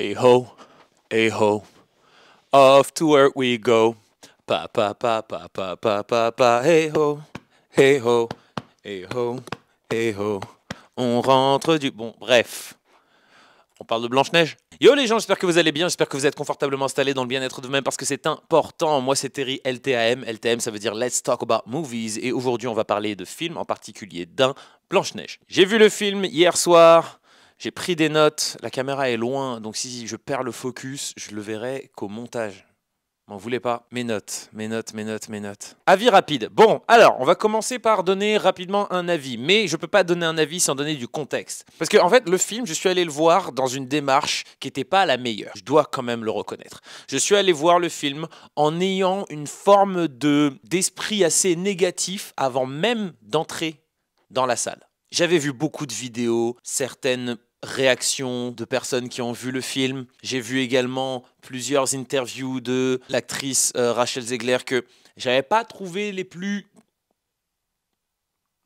Hey ho, hey ho, off to work we go. Pa pa pa pa pa pa pa pa. Hey ho, hey ho, hey ho, hey ho. On rentre du... Bon, bref. On parle de Blanche-Neige. Yo les gens, j'espère que vous allez bien, j'espère que vous êtes confortablement installés dans le bien-être de vous-même parce que c'est important. Moi c'est Terry, LTAM. LTAM ça veut dire Let's Talk About Movies. Et aujourd'hui on va parler de films, en particulier d'un Blanche-Neige. J'ai vu le film hier soir, j'ai pris des notes, la caméra est loin, donc si je perds le focus, je le verrai qu'au montage. M'en voulez pas. Mes notes, mes notes, mes notes, mes notes. Avis rapide. Bon, alors, on va commencer par donner rapidement un avis. Mais je peux pas donner un avis sans donner du contexte. Parce que, en fait, le film, je suis allé le voir dans une démarche qui n'était pas la meilleure. Je dois quand même le reconnaître. Je suis allé voir le film en ayant une forme d'esprit assez négatif avant même d'entrer dans la salle. J'avais vu beaucoup de vidéos, certaines réactions de personnes qui ont vu le film. J'ai vu également plusieurs interviews de l'actrice Rachel Zegler que j'avais pas trouvé les plus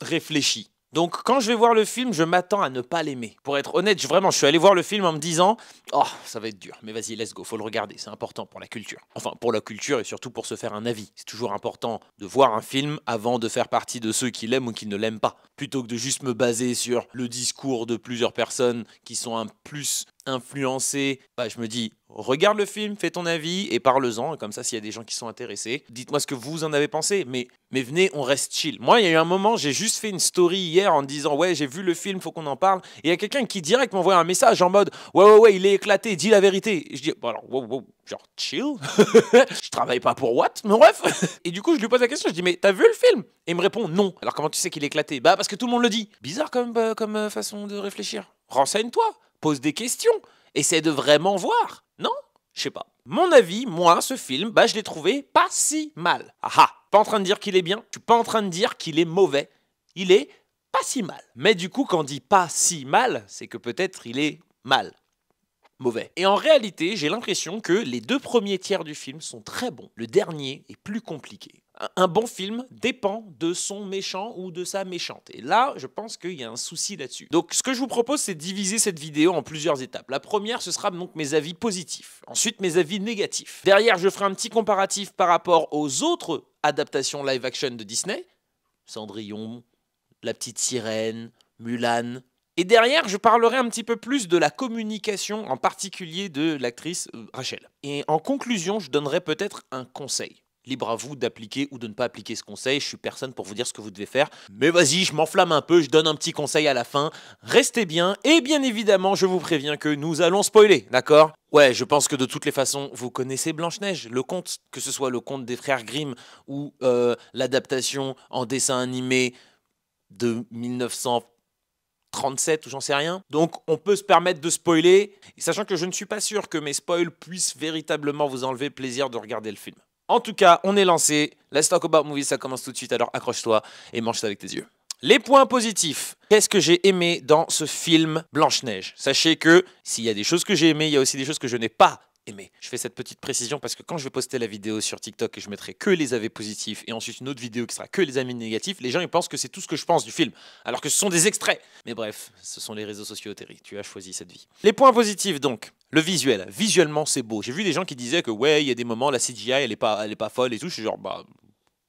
réfléchies. Donc quand je vais voir le film, je m'attends à ne pas l'aimer. Pour être honnête, je suis allé voir le film en me disant « Oh, ça va être dur, mais vas-y, let's go, faut le regarder, c'est important pour la culture. » Enfin, pour la culture et surtout pour se faire un avis. C'est toujours important de voir un film avant de faire partie de ceux qui l'aiment ou qui ne l'aiment pas. Plutôt que de juste me baser sur le discours de plusieurs personnes qui sont un plus influencées, bah, je me dis regarde le film, fais ton avis et parle-en. Et comme ça, s'il y a des gens qui sont intéressés, dites-moi ce que vous en avez pensé. Mais venez, on reste chill. Moi, il y a eu un moment, j'ai juste fait une story hier en disant ouais, j'ai vu le film, faut qu'on en parle. Et il y a quelqu'un qui direct m'envoie un message en mode ouais, il est éclaté, dis la vérité. Et je dis bon alors, wow, genre chill. Je travaille pas pour what, mais bref. Et du coup, je lui pose la question, je dis mais t'as vu le film? Et il me répond non. Alors comment tu sais qu'il est éclaté? Bah parce que tout le monde le dit. Bizarre comme façon de réfléchir. Renseigne-toi, pose des questions, essaie de vraiment voir. Non? Je sais pas. Mon avis, moi, ce film, bah je l'ai trouvé pas si mal. Ah, pas en train de dire qu'il est bien, je suis pas en train de dire qu'il est mauvais. Il est pas si mal. Mais du coup, quand on dit pas si mal, c'est que peut-être il est mal. Mauvais. Et en réalité, j'ai l'impression que les deux premiers tiers du film sont très bons. Le dernier est plus compliqué. Un bon film dépend de son méchant ou de sa méchante. Et là, je pense qu'il y a un souci là-dessus. Donc, ce que je vous propose, c'est de diviser cette vidéo en plusieurs étapes. La première, ce sera donc mes avis positifs. Ensuite, mes avis négatifs. Derrière, je ferai un petit comparatif par rapport aux autres adaptations live-action de Disney. Cendrillon, La Petite Sirène, Mulan. Et derrière, je parlerai un petit peu plus de la communication, en particulier de l'actrice Rachel. Et en conclusion, je donnerai peut-être un conseil. Libre à vous d'appliquer ou de ne pas appliquer ce conseil, je suis personne pour vous dire ce que vous devez faire. Mais vas-y, je m'enflamme un peu, je donne un petit conseil à la fin. Restez bien, et bien évidemment, je vous préviens que nous allons spoiler, d'accord? Ouais, je pense que de toutes les façons, vous connaissez Blanche-Neige, le conte, que ce soit le conte des frères Grimm ou l'adaptation en dessin animé de 1937 ou j'en sais rien. Donc on peut se permettre de spoiler, sachant que je ne suis pas sûr que mes spoils puissent véritablement vous enlever le plaisir de regarder le film. En tout cas, on est lancé. Let's talk about movies, ça commence tout de suite, alors accroche-toi et mange ça avec tes yeux. Les points positifs. Qu'est-ce que j'ai aimé dans ce film Blanche-Neige? Sachez que s'il y a des choses que j'ai aimées, il y a aussi des choses que je n'ai pas aimé. Je fais cette petite précision parce que quand je vais poster la vidéo sur TikTok et je mettrai que les avis positifs et ensuite une autre vidéo qui sera que les avis négatifs, les gens ils pensent que c'est tout ce que je pense du film, alors que ce sont des extraits. Mais bref, ce sont les réseaux sociaux, Terry, tu as choisi cette vie. Les points positifs donc, le visuel. Visuellement c'est beau. J'ai vu des gens qui disaient que ouais, il y a des moments, la CGI elle est pas folle et tout. Je suis genre bah...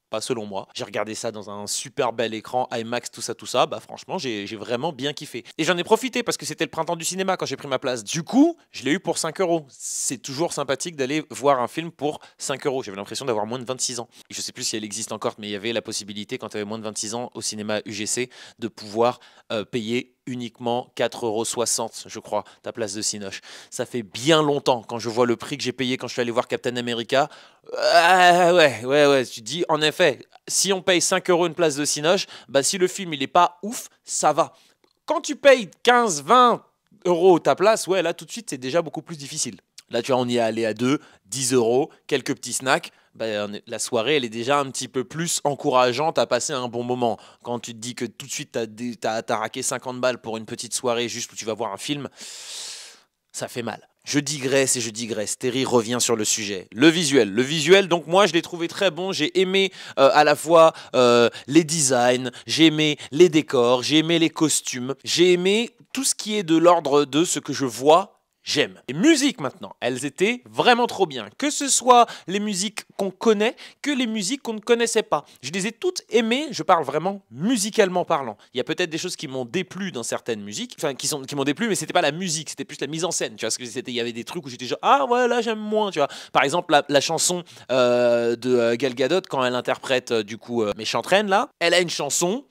pas selon moi. J'ai regardé ça dans un super bel écran, IMAX, tout ça. Bah franchement, j'ai vraiment bien kiffé. Et j'en ai profité parce que c'était le printemps du cinéma quand j'ai pris ma place. Du coup, je l'ai eu pour 5 euros. C'est toujours sympathique d'aller voir un film pour 5 euros. J'avais l'impression d'avoir moins de 26 ans. Et je sais plus si elle existe encore, mais il y avait la possibilité, quand tu avais moins de 26 ans, au cinéma UGC, de pouvoir payer uniquement 4,60 €, je crois, ta place de Cinoche. Ça fait bien longtemps, quand je vois le prix que j'ai payé quand je suis allé voir Captain America. Ouais, tu te dis, en effet, si on paye 5 € une place de Cinoche, bah si le film il est pas ouf, ça va. Quand tu payes 15, 20 € ta place, ouais, là tout de suite c'est déjà beaucoup plus difficile. Là, tu vois, on y est allé à 2, 10 €, quelques petits snacks. Bah, la soirée, elle est déjà un petit peu plus encourageante à passer un bon moment. Quand tu te dis que tout de suite, t'as raqué 50 balles pour une petite soirée juste où tu vas voir un film, ça fait mal. Je digresse et je digresse. Terry revient sur le sujet. Le visuel, donc moi, je l'ai trouvé très bon. J'ai aimé à la fois les designs, j'ai aimé les décors, j'ai aimé les costumes, j'ai aimé tout ce qui est de l'ordre de ce que je vois j'aime. Les musiques maintenant, elles étaient vraiment trop bien. Que ce soit les musiques qu'on connaît, que les musiques qu'on ne connaissait pas. Je les ai toutes aimées, je parle vraiment musicalement parlant. Il y a peut-être des choses qui m'ont déplu dans certaines musiques, enfin qui m'ont déplu, mais c'était pas la musique, c'était plus la mise en scène. Tu vois, parce que il y avait des trucs où j'étais genre ah ouais là j'aime moins. Tu vois, par exemple la chanson de Gal Gadot quand elle interprète Méchante Reine là, elle a une chanson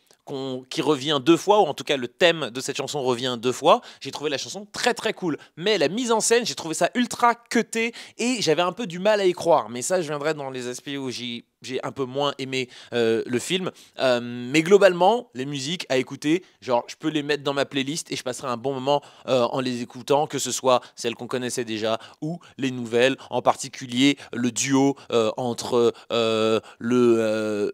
qui revient 2 fois, ou en tout cas le thème de cette chanson revient 2 fois. J'ai trouvé la chanson très très cool. Mais la mise en scène, j'ai trouvé ça ultra cuté et j'avais un peu du mal à y croire. Mais ça, je viendrai dans les aspects où j'ai un peu moins aimé le film. Mais globalement, les musiques à écouter, genre je peux les mettre dans ma playlist et je passerai un bon moment en les écoutant, que ce soit celles qu'on connaissait déjà ou les nouvelles, en particulier le duo entre le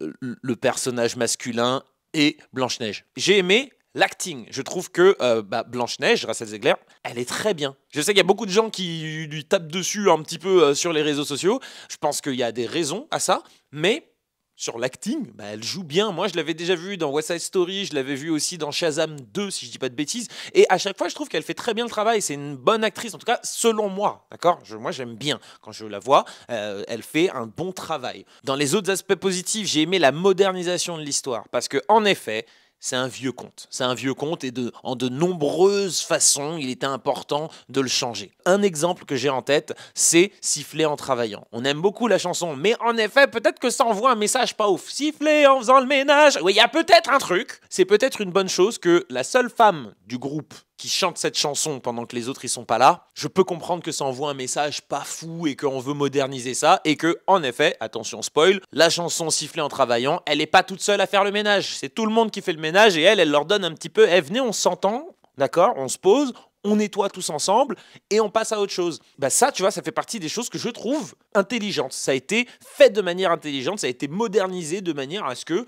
personnage masculin et Blanche-Neige. J'ai aimé l'acting. Je trouve que Blanche-Neige, Rachel Zegler, elle est très bien. Je sais qu'il y a beaucoup de gens qui lui tapent dessus un petit peu sur les réseaux sociaux. Je pense qu'il y a des raisons à ça, mais sur l'acting, elle joue bien. Moi, je l'avais déjà vu dans West Side Story, je l'avais vu aussi dans Shazam 2, si je dis pas de bêtises. Et à chaque fois, je trouve qu'elle fait très bien le travail. C'est une bonne actrice, en tout cas, selon moi. D'accord ? Moi, j'aime bien quand je la vois. Elle fait un bon travail. Dans les autres aspects positifs, j'ai aimé la modernisation de l'histoire. Parce que, en effet, c'est un vieux conte. C'est un vieux conte et en de nombreuses façons, il était important de le changer. Un exemple que j'ai en tête, c'est Siffler en travaillant. On aime beaucoup la chanson, mais en effet, peut-être que ça envoie un message pas ouf. Siffler en faisant le ménage. Oui, il y a peut-être un truc. C'est peut-être une bonne chose que la seule femme du groupe qui chante cette chanson pendant que les autres ils sont pas là, je peux comprendre que ça envoie un message pas fou et qu'on veut moderniser ça et que, en effet, attention spoil, la chanson Siffler en travaillant, elle est pas toute seule à faire le ménage. C'est tout le monde qui fait le ménage et elle leur donne un petit peu, venez, on s'entend, d'accord, on se pose, on nettoie tous ensemble et on passe à autre chose. Ça, tu vois, ça fait partie des choses que je trouve intelligentes. Ça a été fait de manière intelligente, ça a été modernisé de manière à ce que,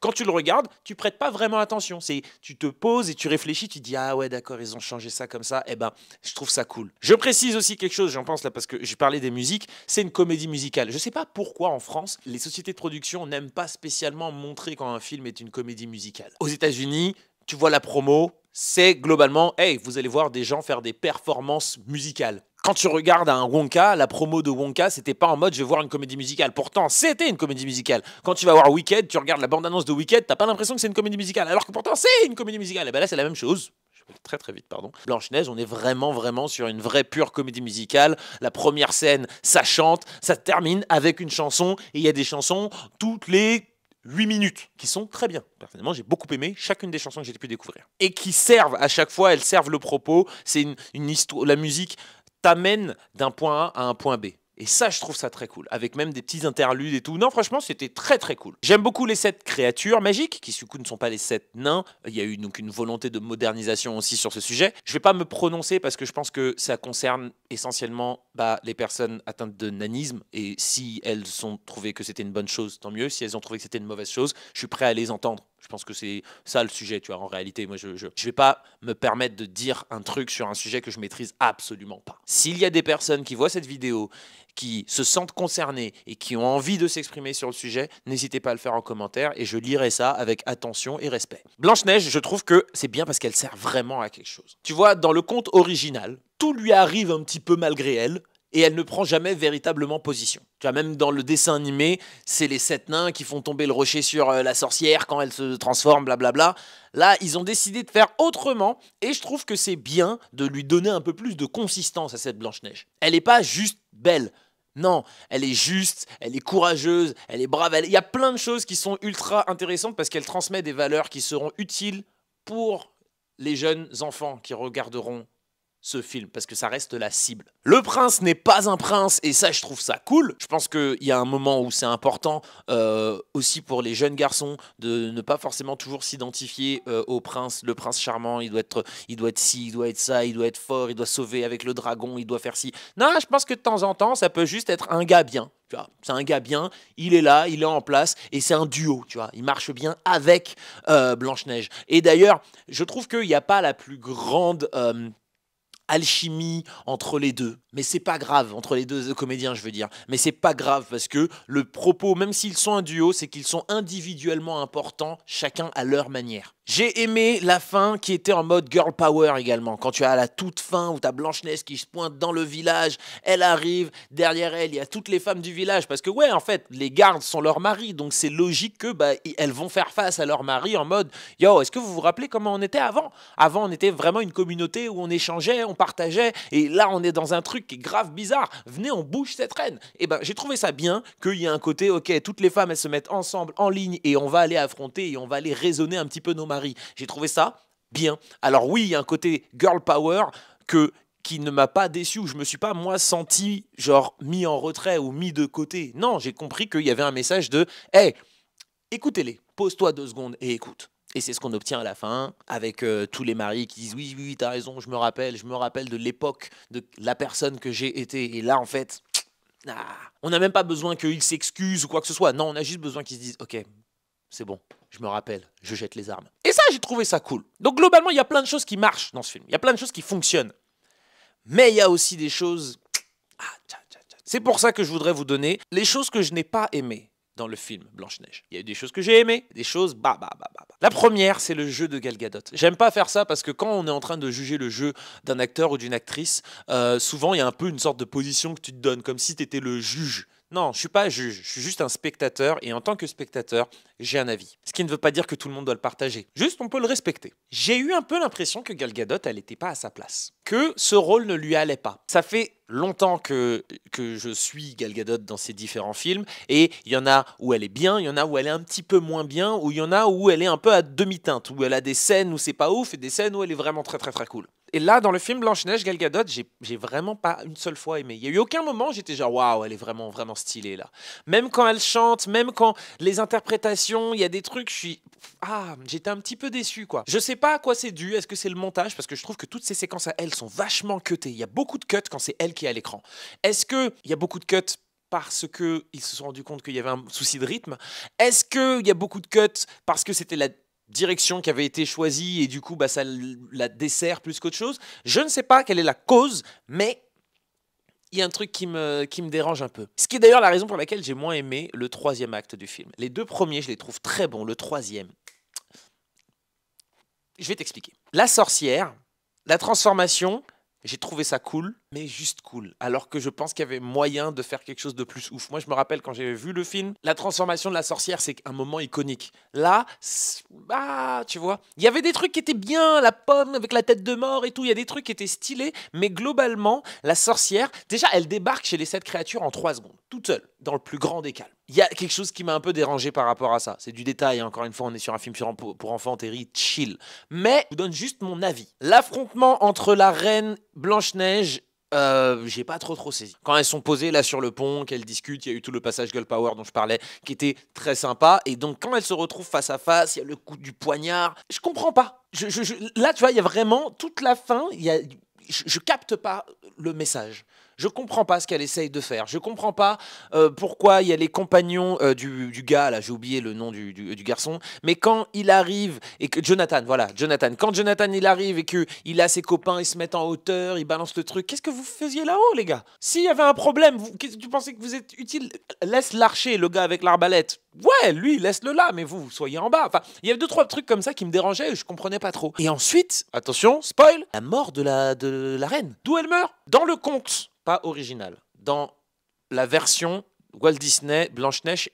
quand tu le regardes, tu prêtes pas vraiment attention. Tu te poses et tu réfléchis, tu dis ah ouais d'accord, ils ont changé ça comme ça. Je trouve ça cool. Je précise aussi quelque chose, j'en pense là parce que j'ai parlé des musiques, c'est une comédie musicale. Je sais pas pourquoi en France, les sociétés de production n'aiment pas spécialement montrer quand un film est une comédie musicale. Aux États-Unis, tu vois la promo, c'est globalement, hey, vous allez voir des gens faire des performances musicales. Quand tu regardes un Wonka, la promo de Wonka, c'était pas en mode je vais voir une comédie musicale. Pourtant, c'était une comédie musicale. Quand tu vas voir Wicked, tu regardes la bande-annonce de Wicked, t'as pas l'impression que c'est une comédie musicale. Alors que pourtant, c'est une comédie musicale. Et là, c'est la même chose. Je vais très très vite, pardon. Blanche-Neige, on est vraiment sur une vraie pure comédie musicale. La première scène, ça chante, ça termine avec une chanson. Et il y a des chansons toutes les 8 minutes, qui sont très bien. Personnellement, j'ai beaucoup aimé chacune des chansons que j'ai pu découvrir. Et qui servent à chaque fois, elles servent le propos. C'est une histoire. La musique t'amène d'un point A à un point B. Et ça, je trouve ça très cool, avec même des petits interludes et tout. Non, franchement, c'était très très cool. J'aime beaucoup les 7 créatures magiques, qui du coup ne sont pas les 7 nains. Il y a eu donc une volonté de modernisation aussi sur ce sujet. Je vais pas me prononcer parce que je pense que ça concerne essentiellement les personnes atteintes de nanisme. Et si elles ont trouvé que c'était une bonne chose, tant mieux. Si elles ont trouvé que c'était une mauvaise chose, je suis prêt à les entendre. Je pense que c'est ça le sujet, tu vois. En réalité, moi, je vais pas me permettre de dire un truc sur un sujet que je maîtrise absolument pas. S'il y a des personnes qui voient cette vidéo, qui se sentent concernés et qui ont envie de s'exprimer sur le sujet, n'hésitez pas à le faire en commentaire et je lirai ça avec attention et respect. Blanche-Neige, je trouve que c'est bien parce qu'elle sert vraiment à quelque chose. Tu vois, dans le conte original, tout lui arrive un petit peu malgré elle, et elle ne prend jamais véritablement position. Tu vois, même dans le dessin animé, c'est les 7 nains qui font tomber le rocher sur la sorcière quand elle se transforme, blablabla. Là, ils ont décidé de faire autrement, et je trouve que c'est bien de lui donner un peu plus de consistance à cette Blanche-Neige. Elle n'est pas juste belle. Non, elle est juste, elle est courageuse, elle est brave. Il y a plein de choses qui sont ultra intéressantes parce qu'elle transmet des valeurs qui seront utiles pour les jeunes enfants qui regarderont ce film, parce que ça reste la cible. Le prince n'est pas un prince, et ça, je trouve ça cool. Je pense qu'il y a un moment où c'est important aussi pour les jeunes garçons de ne pas forcément toujours s'identifier au prince. Le prince charmant, il doit être ci, il doit être ça, il doit être fort, il doit sauver avec le dragon, il doit faire ci. Non, je pense que de temps en temps, ça peut juste être un gars bien. Tu vois, c'est un gars bien, il est là, il est en place, et c'est un duo, tu vois. Il marche bien avec Blanche-Neige. Et d'ailleurs, je trouve qu'il n'y a pas la plus grande alchimie entre les deux. Mais c'est pas grave, entre les deux comédiens, je veux dire. Mais c'est pas grave parce que le propos, même s'ils sont un duo, c'est qu'ils sont individuellement importants, chacun à leur manière. J'ai aimé la fin qui était en mode girl power également. Quand tu as la toute fin où tu as Blanche-Neige qui se pointe dans le village, elle arrive, derrière elle, il y a toutes les femmes du village. Parce que ouais, en fait, les gardes sont leurs maris, donc c'est logique que elles vont faire face à leur mari en mode « Yo, est-ce que vous vous rappelez comment on était avant ?» Avant, on était vraiment une communauté où on échangeait, on partageait, et là, on est dans un truc qui est grave bizarre. Venez, on bouge cette reine. Et ben, j'ai trouvé ça bien qu'il y ait un côté, ok, toutes les femmes, elles se mettent ensemble, en ligne, et on va aller affronter, et on va aller raisonner un petit peu nos maris. J'ai trouvé ça bien. Alors oui, il y a un côté girl power qui ne m'a pas déçu, où je me suis pas, moi, senti, genre, mis en retrait ou mis de côté. Non, j'ai compris qu'il y avait un message de « Hey, écoutez-les, pose-toi 2 secondes et écoute ». Et c'est ce qu'on obtient à la fin, avec tous les maris qui disent « Oui, oui, t'as raison, je me rappelle de l'époque, de la personne que j'ai été. » Et là, en fait, on n'a même pas besoin qu'ils s'excusent ou quoi que ce soit. Non, on a juste besoin qu'ils se disent « Ok, c'est bon, je me rappelle, je jette les armes. » Et ça, j'ai trouvé ça cool. Donc globalement, il y a plein de choses qui marchent dans ce film. Il y a plein de choses qui fonctionnent. Mais il y a aussi des choses... C'est pour ça que je voudrais vous donner les choses que je n'ai pas aimées dans le film Blanche-Neige. Il y a eu des choses que j'ai aimées, des choses La première, c'est le jeu de Gal Gadot. J'aime pas faire ça parce que quand on est en train de juger le jeu d'un acteur ou d'une actrice, souvent il y a un peu une sorte de position que tu te donnes, comme si tu étais le juge. Non, je suis pas juge, je suis juste un spectateur et en tant que spectateur, j'ai un avis. Ce qui ne veut pas dire que tout le monde doit le partager. Juste, on peut le respecter. J'ai eu un peu l'impression que Gal Gadot, elle n'était pas à sa place. Que ce rôle ne lui allait pas. Ça fait longtemps que je suis Gal Gadot dans ses différents films et il y en a où elle est bien, il y en a où elle est un petit peu moins bien, ou il y en a où elle est un peu à demi-teinte, où elle a des scènes où c'est pas ouf et des scènes où elle est vraiment très très très cool. Et là, dans le film Blanche-Neige, Gal Gadot, j'ai vraiment pas une seule fois aimé. Il y a eu aucun moment où j'étais genre waouh, elle est vraiment vraiment stylée là. Même quand elle chante, même quand les interprétations, il y a des trucs, j'étais un petit peu déçu quoi. Je sais pas à quoi c'est dû. Est-ce que c'est le montage parce que je trouve que toutes ces séquences à elle sont vachement cutées. Il y a beaucoup de cuts quand c'est elle qui est à l'écran. Est-ce que il y a beaucoup de cuts parce qu'ils se sont rendus compte qu'il y avait un souci de rythme? Est-ce qu'il y a beaucoup de cuts parce que c'était la direction qui avait été choisie et du coup ça la dessert plus qu'autre chose? Je ne sais pas quelle est la cause, mais il y a un truc qui me dérange un peu. Ce qui est d'ailleurs la raison pour laquelle j'ai moins aimé le 3e acte du film. Les 2 premiers, je les trouve très bons. Le 3e, je vais t'expliquer. La sorcière, la transformation, j'ai trouvé ça cool, mais juste cool. Alors que je pense qu'il y avait moyen de faire quelque chose de plus ouf. Moi, je me rappelle quand j'avais vu le film, la transformation de la sorcière, c'est un moment iconique. Là, tu vois, il y avait des trucs qui étaient bien, la pomme avec la tête de mort et tout, il y a des trucs qui étaient stylés, mais globalement, la sorcière, déjà, elle débarque chez les 7 créatures en 3 secondes, toute seule, dans le plus grand des calmes. Il y a quelque chose qui m'a un peu dérangé par rapport à ça. C'est du détail, hein. Encore une fois, on est sur un film pour enfants, Terry, chill. Mais je vous donne juste mon avis. L'affrontement entre la reine Blanche-Neige, j'ai pas trop saisi. Quand elles sont posées là sur le pont, qu'elles discutent, il y a eu tout le passage Girl Power dont je parlais, qui était très sympa. Et donc quand elles se retrouvent face à face, il y a le coup du poignard. Je comprends pas. Là, tu vois, il y a vraiment toute la fin. Je capte pas le message. Je comprends pas ce qu'elle essaye de faire. Je comprends pas pourquoi il y a les compagnons du gars, là, j'ai oublié le nom du garçon, mais quand il arrive, et que Jonathan, quand Jonathan il arrive et qu'il a ses copains, ils se mettent en hauteur, ils balancent le truc, qu'est-ce que vous faisiez là-haut, les gars? S'il y avait un problème, tu pensais que vous êtes utile? Laisse l'archer, le gars avec l'arbalète. Ouais, lui, laisse-le là, mais vous soyez en bas. Enfin, il y avait 2-3 trucs comme ça qui me dérangeaient et je comprenais pas trop. Et ensuite, attention, spoil, la mort de la reine. D'où elle meurt? Dans le conte, pas original. Dans la version Walt Disney, Blanche-Neige,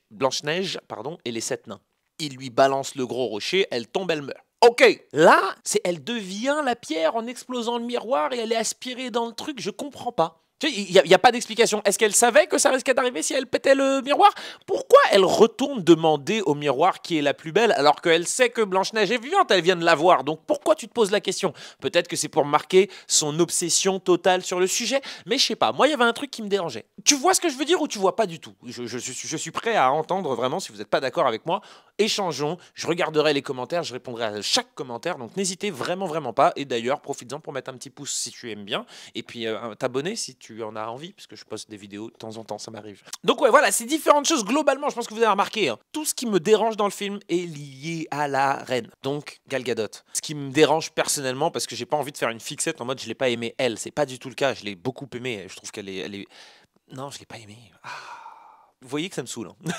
et les 7 nains. Il lui balance le gros rocher, elle tombe, elle meurt. Ok, là, elle devient la pierre en explosant le miroir et elle est aspirée dans le truc, je comprends pas. Il n'y a pas d'explication. Est-ce qu'elle savait que ça risquait d'arriver si elle pétait le miroir? Pourquoi elle retourne demander au miroir qui est la plus belle alors qu'elle sait que Blanche-Neige est vivante, elle vient de la voir? Donc pourquoi tu te poses la question? Peut-être que c'est pour marquer son obsession totale sur le sujet, mais je sais pas. Moi, il y avait un truc qui me dérangeait. Tu vois ce que je veux dire ou tu vois pas du tout? Je suis prêt à entendre vraiment, si vous n'êtes pas d'accord avec moi, échangeons, je regarderai les commentaires, je répondrai à chaque commentaire, donc n'hésitez vraiment, vraiment pas. Et d'ailleurs, profites-en pour mettre un petit pouce si tu aimes bien, et puis t'abonner si tu en as envie, parce que je poste des vidéos de temps en temps, ça m'arrive. Donc ouais, voilà, c'est différentes choses globalement, je pense que vous avez remarqué, hein. Tout ce qui me dérange dans le film est lié à la reine, donc Gal Gadot. Ce qui me dérange personnellement, parce que j'ai pas envie de faire une fixette en mode je l'ai pas aimé elle, c'est pas du tout le cas, je l'ai beaucoup aimé, je trouve elle est... Non, je l'ai pas aimé. Ah. Vous voyez que ça me saoule, hein.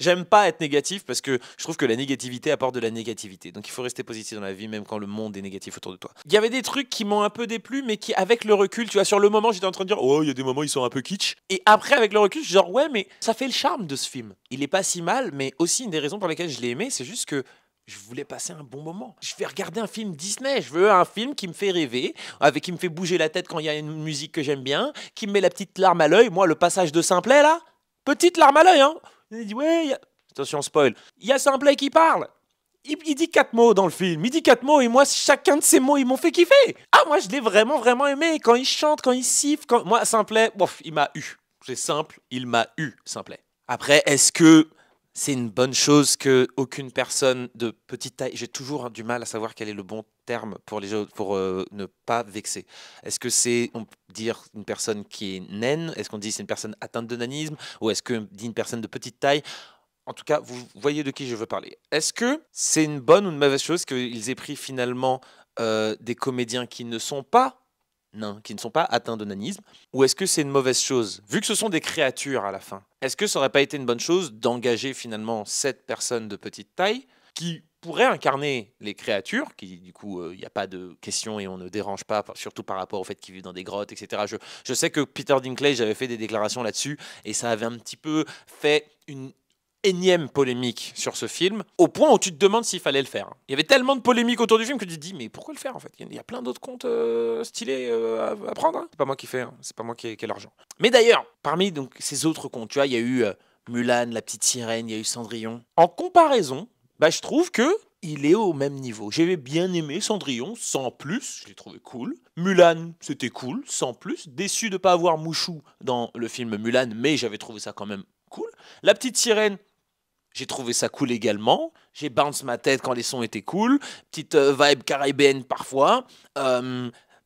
J'aime pas être négatif parce que je trouve que la négativité apporte de la négativité. Donc il faut rester positif dans la vie, même quand le monde est négatif autour de toi. Il y avait des trucs qui m'ont un peu déplu, mais qui, avec le recul, tu vois, sur le moment, j'étais en train de dire, oh, il y a des moments, ils sont un peu kitsch. Et après, avec le recul, je suis genre, ouais, mais ça fait le charme de ce film. Il est pas si mal, mais aussi une des raisons pour lesquelles je l'ai aimé, c'est juste que je voulais passer un bon moment. Je vais regarder un film Disney. Je veux un film qui me fait rêver, avec qui me fait bouger la tête quand il y a une musique que j'aime bien, qui me met la petite larme à l'œil. Moi, le passage de Simplet, là, petite larme à l'œil, hein. Il dit, ouais, attention, spoil. Il y a Simplet qui parle. Il dit 4 mots dans le film. Il dit 4 mots et moi, chacun de ces mots, ils m'ont fait kiffer. Ah, moi, je l'ai vraiment, vraiment aimé. Quand il chante, quand il siffle, quand... Moi, Simplet, bof, il m'a eu. C'est simple, il m'a eu, Simplet. Après, est-ce que c'est une bonne chose que aucune personne de petite taille, j'ai toujours du mal à savoir quel est le bon terme pour les autres, pour ne pas vexer. Est-ce que c'est, on peut dire, une personne qui est naine? Est-ce qu'on dit c'est une personne atteinte de nanisme? Ou est-ce qu'on dit une personne de petite taille? En tout cas, vous voyez de qui je veux parler. Est-ce que c'est une bonne ou une mauvaise chose qu'ils aient pris finalement des comédiens qui ne sont pas nains, qui ne sont pas atteints de nanisme, ou est-ce que c'est une mauvaise chose? Vu que ce sont des créatures à la fin, est-ce que ça aurait pas été une bonne chose d'engager finalement 7 personnes de petite taille qui pourraient incarner les créatures, qui du coup, il n'y a pas de question et on ne dérange pas, surtout par rapport au fait qu'ils vivent dans des grottes, etc. Je sais que Peter Dinklage avait fait des déclarations là-dessus, et ça avait un petit peu fait une énième polémique sur ce film, au point où tu te demandes s'il fallait le faire. Il y avait tellement de polémiques autour du film que tu te dis, mais pourquoi le faire en fait? Il y a plein d'autres comptes stylés à prendre, hein. C'est pas moi qui fais, hein. C'est pas moi qui ai l'argent. Mais d'ailleurs, parmi donc, ces autres comptes, tu vois, il y a eu Mulan, La Petite Sirène, il y a eu Cendrillon. En comparaison, bah, je trouve que il est au même niveau. J'avais bien aimé Cendrillon, sans plus, je l'ai trouvé cool. Mulan, c'était cool, sans plus. Déçu de pas avoir Mouchou dans le film Mulan, mais j'avais trouvé ça quand même cool. La Petite Sirène, j'ai trouvé ça cool également. J'ai bounce ma tête quand les sons étaient cool. Petite vibe caribéenne parfois.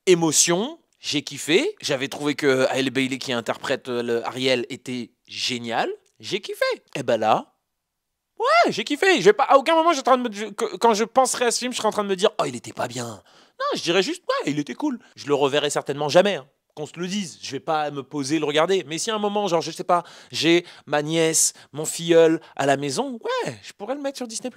Émotion, j'ai kiffé. J'avais trouvé que Halle Bailey qui interprète Ariel était génial. J'ai kiffé. Et ben là, ouais, j'ai kiffé. À aucun moment, quand je penserai à ce film, je serai en train de me dire, oh, il était pas bien. Non, je dirais juste, ouais, il était cool. Je le reverrai certainement jamais, hein. Qu'on se le dise, je vais pas me poser le regarder. Mais si à un moment, genre, je sais pas, j'ai ma nièce, mon filleul à la maison, ouais, je pourrais le mettre sur Disney+.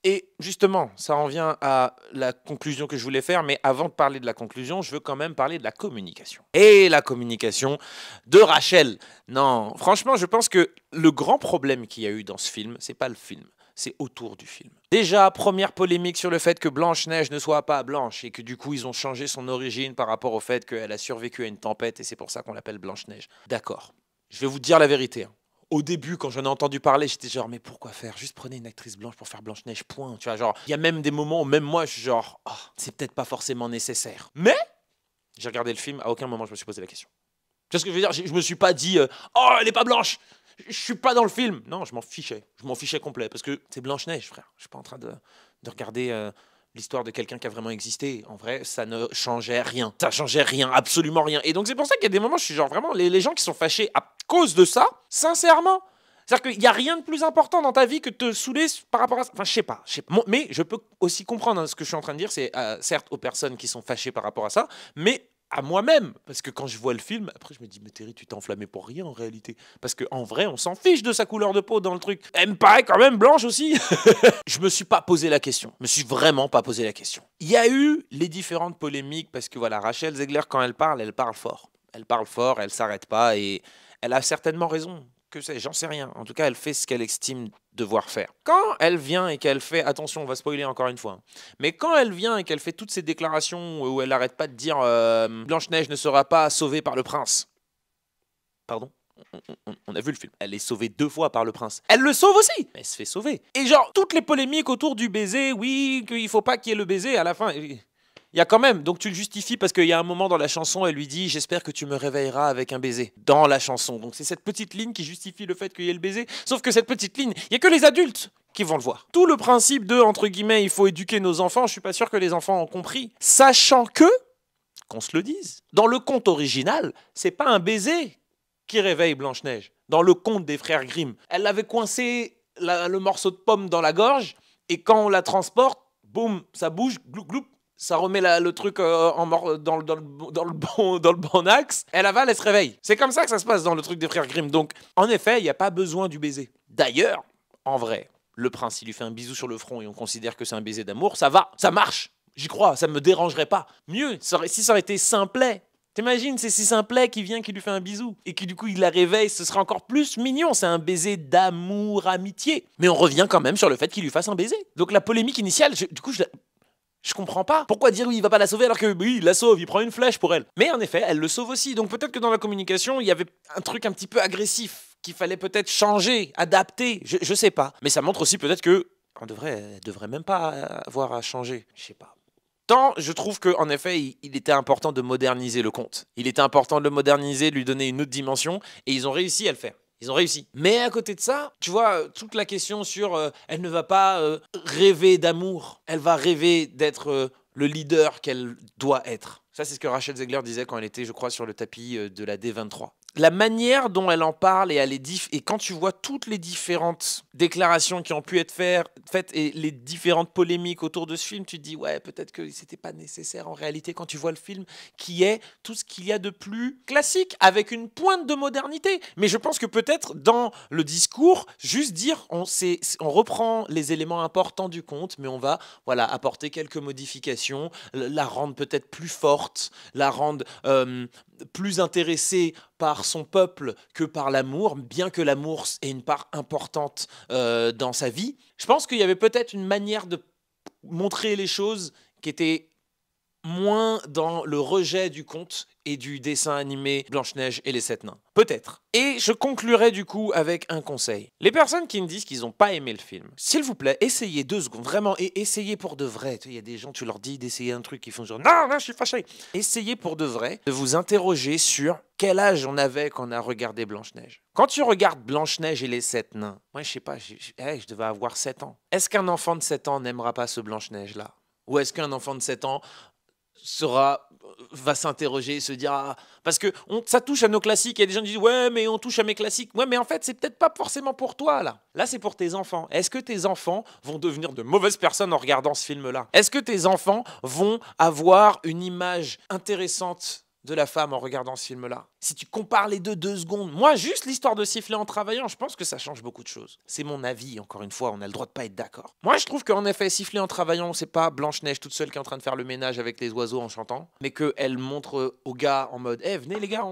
Et justement, ça en vient à la conclusion que je voulais faire, mais avant de parler de la conclusion, je veux quand même parler de la communication. Et la communication de Rachel. Non, franchement, je pense que le grand problème qu'il y a eu dans ce film, c'est pas le film, c'est autour du film. Déjà, première polémique sur le fait que Blanche-Neige ne soit pas blanche et que du coup, ils ont changé son origine par rapport au fait qu'elle a survécu à une tempête et c'est pour ça qu'on l'appelle Blanche-Neige. D'accord. Je vais vous dire la vérité, hein. Au début, quand j'en ai entendu parler, j'étais genre, mais pourquoi faire? Juste prenez une actrice blanche pour faire Blanche-Neige, point. Tu vois, genre, il y a même des moments où même moi, je suis genre, oh, c'est peut-être pas forcément nécessaire. Mais, j'ai regardé le film, à aucun moment je me suis posé la question. Tu vois ce que je veux dire? Je me suis pas dit, oh, elle est pas blanche! Je suis pas dans le film. Non, je m'en fichais. Je m'en fichais complet. Parce que c'est Blanche-Neige, frère. Je suis pas en train de regarder l'histoire de quelqu'un qui a vraiment existé. En vrai, ça ne changeait rien. Ça changeait rien, absolument rien. Et donc, c'est pour ça qu'il y a des moments, je suis genre vraiment, les gens qui sont fâchés à cause de ça, sincèrement. C'est-à-dire qu'il n'y a rien de plus important dans ta vie que de te saouler par rapport à ça. Enfin, je sais pas. Mais je peux aussi comprendre, hein, ce que je suis en train de dire. C'est certes aux personnes qui sont fâchées par rapport à ça, mais à moi-même, parce que quand je vois le film, après je me dis, mais Terry, tu t'es enflammé pour rien en réalité, parce qu'en vrai, on s'en fiche de sa couleur de peau dans le truc. Elle me paraît quand même blanche aussi. Je me suis pas posé la question, je me suis vraiment pas posé la question. Il y a eu les différentes polémiques, parce que voilà, Rachel Zegler, quand elle parle fort. Elle parle fort, elle s'arrête pas, et elle a certainement raison. Que sais, j'en sais rien. En tout cas, elle fait ce qu'elle estime devoir faire. Quand elle vient et qu'elle fait, attention, on va spoiler encore une fois, hein, mais quand elle vient et qu'elle fait toutes ces déclarations où elle n'arrête pas de dire Blanche-Neige ne sera pas sauvée par le prince. Pardon? On a vu le film. Elle est sauvée 2 fois par le prince. Elle le sauve aussi. Elle se fait sauver. Et genre, toutes les polémiques autour du baiser, oui, qu'il faut pas qu'il y ait le baiser à la fin. Il y a quand même, donc tu le justifies parce qu'il y a un moment dans la chanson, elle lui dit « J'espère que tu me réveilleras avec un baiser » dans la chanson. Donc c'est cette petite ligne qui justifie le fait qu'il y ait le baiser. Sauf que cette petite ligne, il n'y a que les adultes qui vont le voir. Tout le principe de, entre guillemets, il faut éduquer nos enfants, je suis pas sûr que les enfants ont compris. Sachant que, qu'on se le dise, dans le conte original, c'est pas un baiser qui réveille Blanche-Neige. Dans le conte des frères Grimm, elle avait coincé le morceau de pomme dans la gorge et quand on la transporte, boum, ça bouge, gloup, gloup, ça remet le truc dans le bon axe, elle avale, elle se réveille. C'est comme ça que ça se passe dans le truc des frères Grimm. Donc, en effet, il n'y a pas besoin du baiser. D'ailleurs, en vrai, le prince, il lui fait un bisou sur le front et on considère que c'est un baiser d'amour, ça va, ça marche. J'y crois, ça me dérangerait pas. Mieux, si ça aurait été simplet. T'imagines, c'est si simplet qui vient, qui lui fait un bisou et qui du coup il la réveille, ce serait encore plus mignon. C'est un baiser d'amour, amitié. Mais on revient quand même sur le fait qu'il lui fasse un baiser. Donc la polémique initiale, je comprends pas. Pourquoi dire oui, il va pas la sauver alors que oui, il la sauve, il prend une flèche pour elle. Mais en effet, elle le sauve aussi. Donc peut-être que dans la communication, il y avait un truc un petit peu agressif qu'il fallait peut-être changer, adapter. Je sais pas. Mais ça montre aussi peut-être que elle devrait même pas avoir à changer. Je sais pas. Tant je trouve qu'en effet, il était important de moderniser le conte. Il était important de le moderniser, de lui donner une autre dimension, et ils ont réussi à le faire. Ils ont réussi. Mais à côté de ça, tu vois, toute la question sur elle ne va pas rêver d'amour, elle va rêver d'être le leader qu'elle doit être. Ça, c'est ce que Rachel Zegler disait quand elle était, je crois, sur le tapis de la D23. La manière dont elle en parle et quand tu vois toutes les différentes déclarations qui ont pu être faites et les différentes polémiques autour de ce film, tu te dis ouais, peut-être que c'était pas nécessaire en réalité quand tu vois le film qui est tout ce qu'il y a de plus classique avec une pointe de modernité. Mais je pense que peut-être dans le discours, juste dire on reprend les éléments importants du conte, mais on va apporter quelques modifications, la rendre peut-être plus forte, la rendre plus intéressée par son peuple que par l'amour, bien que l'amour ait une part importante dans sa vie. Je pense qu'il y avait peut-être une manière de montrer les choses qui était moins dans le rejet du conte et du dessin animé Blanche-Neige et les 7 nains. Peut-être. Et je conclurai du coup avec un conseil. Les personnes qui me disent qu'ils n'ont pas aimé le film, s'il vous plaît, essayez 2 secondes, vraiment, et essayez pour de vrai. Il y a des gens, tu leur dis d'essayer un truc, ils font genre non, je suis fâché. Essayez pour de vrai de vous interroger sur quel âge on avait quand on a regardé Blanche-Neige. Quand tu regardes Blanche-Neige et les 7 nains, moi je sais pas, je devais avoir 7 ans. Est-ce qu'un enfant de 7 ans n'aimera pas ce Blanche-Neige-là? Ou est-ce qu'un enfant de 7 ans va s'interroger et se dire parce que ça touche à nos classiques. Il y a des gens qui disent ouais mais on touche à mes classiques. Ouais mais en fait c'est peut-être pas forcément pour toi là c'est pour tes enfants. Est-ce que tes enfants vont devenir de mauvaises personnes en regardant ce film là? Est-ce que tes enfants vont avoir une image intéressante de la femme en regardant ce film-là? Si tu compares les 2 secondes, moi, juste l'histoire de siffler en travaillant, je pense que ça change beaucoup de choses. C'est mon avis, encore une fois, on a le droit de pas être d'accord. Moi, je trouve qu'en effet, siffler en travaillant, c'est pas Blanche-Neige toute seule qui est en train de faire le ménage avec les oiseaux en chantant, mais qu'elle montre aux gars en mode venez les gars,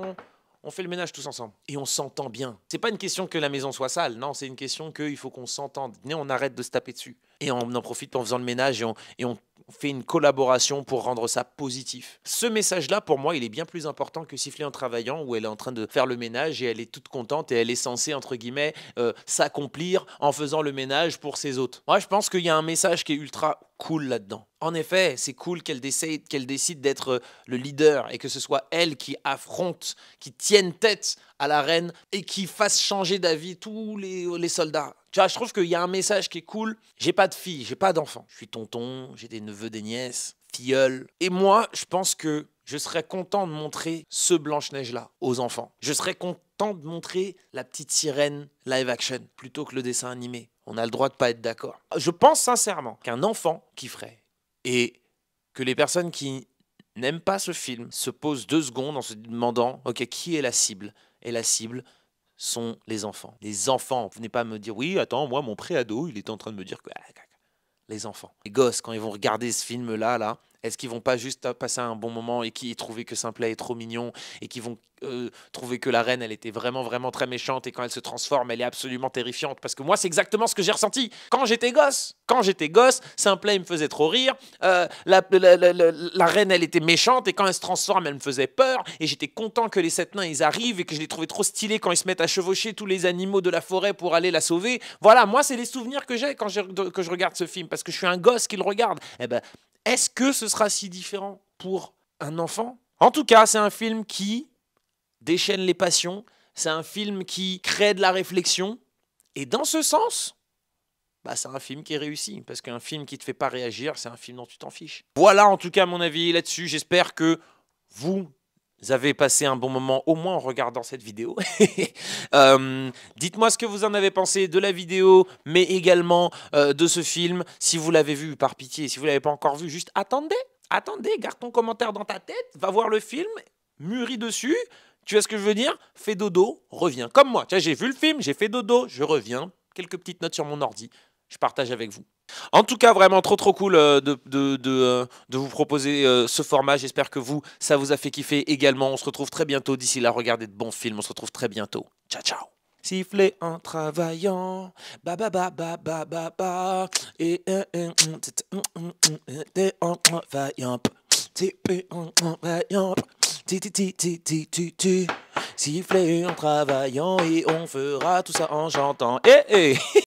on fait le ménage tous ensemble. Et on s'entend bien. C'est pas une question que la maison soit sale, non, c'est une question qu'il faut qu'on s'entende. Venez, on arrête de se taper dessus. Et on en profite en faisant le ménage et on fait une collaboration pour rendre ça positif. Ce message-là, pour moi, il est bien plus important que siffler en travaillant, où elle est en train de faire le ménage et elle est toute contente et elle est censée, entre guillemets, s'accomplir en faisant le ménage pour ses hôtes. Moi, je pense qu'il y a un message qui est ultra cool là-dedans. En effet, c'est cool qu'elle décide d'être le leader et que ce soit elle qui affronte, qui tienne tête à la reine et qui fasse changer d'avis tous les soldats. Tu vois, je trouve qu'il y a un message qui est cool. J'ai pas de fille, j'ai pas d'enfant. Je suis tonton, j'ai des neveux, des nièces, filleuls. Et moi, je pense que je serais content de montrer ce Blanche-Neige-là aux enfants. Je serais content de montrer la petite sirène live action plutôt que le dessin animé. On a le droit de pas être d'accord. Je pense sincèrement qu'un enfant kifferait et que les personnes qui n'aiment pas ce film se posent 2 secondes en se demandant ok, qui est la cible? Et la cible sont les enfants. Les enfants, venez pas me dire oui, attends, moi mon préado, il était en train de me dire que les enfants. Les gosses, quand ils vont regarder ce film-là, est-ce qu'ils vont pas juste passer un bon moment et qui trouver que Simplet est trop mignon et qu'ils vont trouver que la reine, elle était vraiment, vraiment très méchante et quand elle se transforme, elle est absolument terrifiante? Parce que moi, c'est exactement ce que j'ai ressenti quand j'étais gosse. Quand j'étais gosse, Simplet, il me faisait trop rire. La reine, elle était méchante et quand elle se transforme, elle me faisait peur. Et j'étais content que les 7 nains, ils arrivent et que je les trouvais trop stylés quand ils se mettent à chevaucher tous les animaux de la forêt pour aller la sauver. Voilà, moi, c'est les souvenirs que j'ai quand je regarde ce film parce que je suis un gosse qui le regarde. Eh ben, Est-ce que ce sera si différent pour un enfant? En tout cas, c'est un film qui déchaîne les passions, c'est un film qui crée de la réflexion, et dans ce sens, bah, c'est un film qui est réussi, parce qu'un film qui te fait pas réagir, c'est un film dont tu t'en fiches. Voilà en tout cas mon avis là-dessus, j'espère que vous avez passé un bon moment au moins en regardant cette vidéo. Dites-moi ce que vous en avez pensé de la vidéo, mais également de ce film. Si vous l'avez vu, par pitié, si vous ne l'avez pas encore vu, juste attendez, garde ton commentaire dans ta tête, va voir le film, mûris dessus. Tu vois ce que je veux dire? Fais dodo, reviens. Comme moi, tu vois, j'ai vu le film, j'ai fait dodo, je reviens. Quelques petites notes sur mon ordi, je partage avec vous. En tout cas, vraiment trop cool de vous proposer ce format. J'espère que ça vous a fait kiffer également. On se retrouve très bientôt. D'ici là, regardez de bons films. On se retrouve très bientôt. Ciao, ciao. Siffler en travaillant, ba ba ba ba ba ba ba, et en travaillant, en travaillant, siffler en travaillant, et on fera tout ça en chantant. Eh, eh.